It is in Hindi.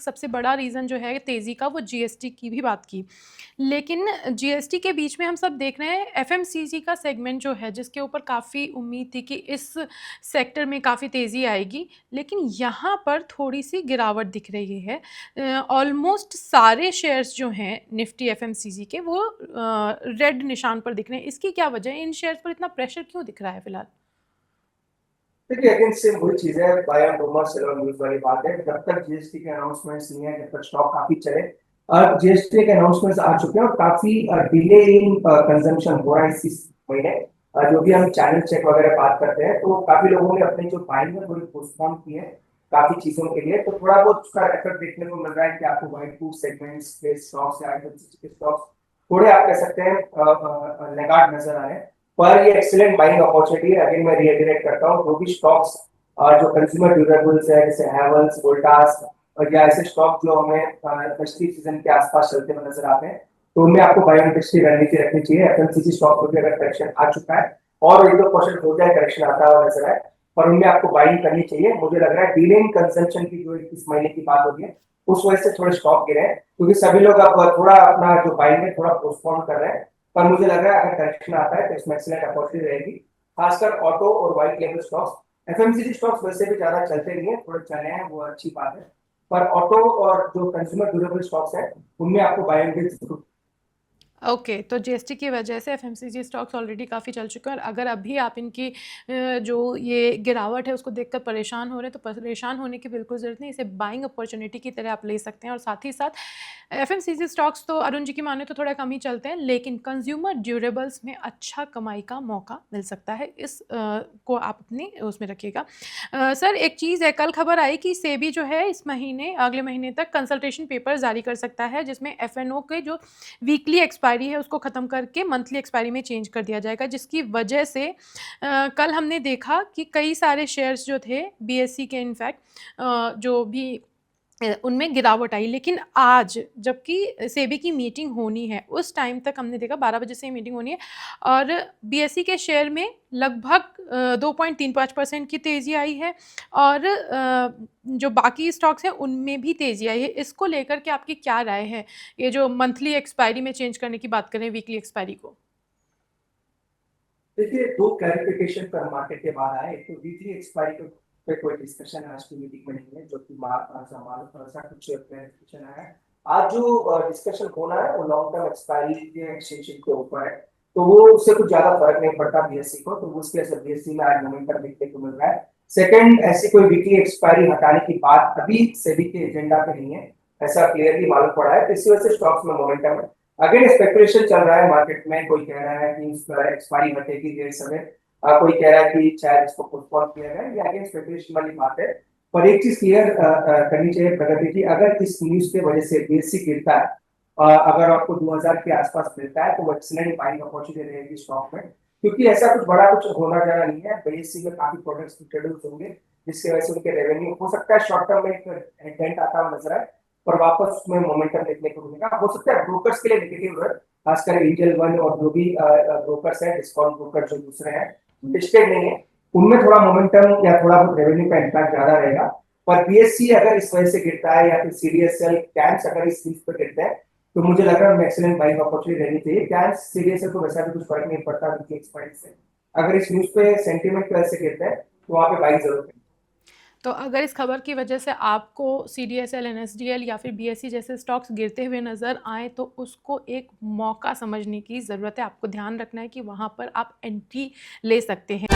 सबसे बड़ा रीज़न जो है तेज़ी का वो जीएसटी की भी बात की। लेकिन जीएसटी के बीच में हम सब देख रहे हैं एफएमसीजी का सेगमेंट जो है जिसके ऊपर काफ़ी उम्मीद थी कि इस सेक्टर में काफ़ी तेज़ी आएगी, लेकिन यहाँ पर थोड़ी-सी गिरावट दिख रही है। ऑलमोस्ट सारे शेयर्स जो हैं निफ्टी एफएमसीजी के वो रेड निशान पर दिख रहे हैं। इसकी क्या वजह है? इन शेयर्स पर इतना प्रेशर क्यों दिख रहा है फिलहाल? देखिए अगेन सेम वही चीज है, buy on rumour sell on news वाली बात है। जब तक जीएसटी के अनाउंसमेंट्स नहीं है, जब तक स्टॉक काफी चले। अब जीएसटी के अनाउंसमेंट्स आ चुके हैं और काफी डिले इन कंजम्पशन हो रहा है इस महीने। जो भी हम चैनल चेक वगैरह बात करते हैं तो काफी लोगों ने अपनी जो बाइंग है थोड़ी पोस्टपोन की है काफी चीजों के लिए। तो थोड़ा बहुत उसका इफेक्ट देखने को मिल रहा है कि आपको व्हाइट फूड सेगमेंट्स के स्टॉक्स या के स्टॉक्स थोड़े आप कह सकते हैं लेगार्ड नजर आ रहे हैं। पर ये एक्सीलेंट बाइंग अपॉर्चुनिटी है। अगेन मैं रिएटरेट करता हूँ, जो भी स्टॉक्स जो कंज्यूमर ड्यूरेबल्स है जैसे हैवेल्स, वोल्टास और या ऐसे स्टॉक जो हमें फेस्टिव सीजन के आसपास चलते हुए नजर आते हैं, तो उनमें आपको बाइंग इंटरेस्टली रणनीति रखनी चाहिए। एफएमसीजी स्टॉक में भी अगर करेक्शन आ चुका है और 1-2% हो जाए, करेक्शन आता हुआ नजर आए, पर उनमें आपको बाइंग करनी चाहिए। मुझे लग रहा है डीले इन कंजम्पशन की जो इस महीने की बात होगी है उस वजह से थोड़े स्टॉक गिरे हैं, क्योंकि सभी लोग अब थोड़ा अपना जो बाइंग है थोड़ा पोस्टपोन कर रहे हैं। पर मुझे लग रहा है अगर करेक्शन आता है तो इसमें एक्सीलेंट अपॉर्चुनिटी रहेगी, खासकर ऑटो और white level stocks. FMCG stocks वैसे भी ज्यादा चलते नहीं है, थोड़े चले हैं वो अच्छी बात है। पर ऑटो और जो कंज्यूमर ड्यूरेबल स्टॉक्स है उनमें आपको बाय एंड जरूर। ओके, तो जीएसटी की वजह से एफएमसीजी स्टॉक्स ऑलरेडी काफ़ी चल चुके हैं और अगर अभी आप इनकी जो ये गिरावट है उसको देखकर परेशान हो रहे हैं, तो परेशान होने की बिल्कुल ज़रूरत नहीं। इसे बाइंग अपॉर्चुनिटी की तरह आप ले सकते हैं और साथ ही साथ एफएमसीजी स्टॉक्स तो अरुण जी की माने तो थोड़ा कम ही चलते हैं, लेकिन कंज्यूमर ड्यूरेबल्स में अच्छा कमाई का मौका मिल सकता है। को आप अपने उसमें रखिएगा। सर एक चीज़ है, कल खबर आई कि सेबी जो है इस महीने अगले महीने तक कंसल्टेशन पेपर जारी कर सकता है जिसमें एफएनओ के जो वीकली एक्सपायरी है उसको ख़त्म करके मंथली एक्सपायरी में चेंज कर दिया जाएगा, जिसकी वजह से कल हमने देखा कि कई सारे शेयर्स जो थे बीएसई के इनफैक्ट जो भी उनमें गिरावट आई। लेकिन आज जबकि सेबी की मीटिंग होनी है उस टाइम तक हमने देखा 12 बजे से मीटिंग होनी है और बीएसई के शेयर में लगभग 2.35% की तेज़ी आई है और जो बाकी स्टॉक्स हैं उनमें भी तेज़ी आई है। इसको लेकर के आपकी क्या राय है, ये जो मंथली एक्सपायरी में चेंज करने की बात करें वीकली एक्सपायरी को? देखिए दो क्लैरिफिकेशन पर मार्केट के बाद आए। तो वीकली एक्सपायरी पे कोई डिस्कशन आज की मीटिंग में नहीं है, जो कि ऐसा कुछ क्लैरिफिकेशन आया है। आज जो डिस्कशन होना है वो लॉन्ग टर्म एक्सपायरी के एक्सटेंशन के ऊपर है। तो वो उससे कुछ ज्यादा फर्क नहीं पड़ता बीएससी को, तो उसके वजह से बीएससी में आज मोमेंटम देखने को मिल रहा है। सेकंड, ऐसी कोई वीकली एक्सपायरी हटाने की बात अभी सेबी के एजेंडा पे नहीं है, ऐसा क्लियरली मालूम पड़ा है। तो इसी वजह से स्टॉक्स में मोमेंटम है। अगेन स्पेकुलेशन चल रहा है मार्केट में, कोई कह रहा है कि एक्सपायरी हटेगी देर समय, कोई कह रहा है कि शायद इसको पोस्टपोन किया जाए। ये अगेन स्पेकुलेशन वाली बात है। पर एक चीज क्लियर करनी चाहिए प्रगति की, अगर इस न्यूज के वजह से बीएससी गिरता है, अगर आपको 2000 के आसपास मिलता है तो वो एक्सीलेंट बाइंग अपॉर्चुनिटी रहेगी स्टॉक में, क्योंकि ऐसा कुछ बड़ा कुछ होना जाना नहीं है। बीएससी में काफी प्रोडक्ट्स इंट्रोड्यूस होंगे जिसकी वजह से उनके रेवेन्यू हो सकता है शॉर्ट टर्म में एक डेंट आता हुआ नजर आए, पर वापस उसमें मोमेंटम देखने को मिलेगा। हो सकता है ब्रोकर्स के लिए नेगेटिव है, खासकर इंडियन वन और जो भी ब्रोकर्स है, डिस्काउंट ब्रोकर जो दूसरे हैं लिस्टेड नहीं है, उनमें थोड़ा मोमेंटम या थोड़ा रेवेन्यू का इम्पैक्ट ज्यादा रहेगा। पर बीएससी अगर इस वजह से गिरता है या फिर सीडीएसएल कैंप्स अगर इस चीज पर गिरते हैं, तो मुझे लग रहा है एक्सीलेंट बाइंग अपॉर्चुनिटी रहनी चाहिए। कैंप्स सीडीएसएल को वैसा भी कुछ फर्क नहीं पड़ता उनकी एक्सपायरी से। अगर इस न्यूज पे सेंटीमेंट की वजह से गिरते हैं तो वहां पे बाइंग जरूर। तो अगर इस खबर की वजह से आपको सीडीएसएल, एनएसडीएल या फिर बीएसई जैसे स्टॉक्स गिरते हुए नज़र आए तो उसको एक मौका समझने की ज़रूरत है। आपको ध्यान रखना है कि वहाँ पर आप एंट्री ले सकते हैं।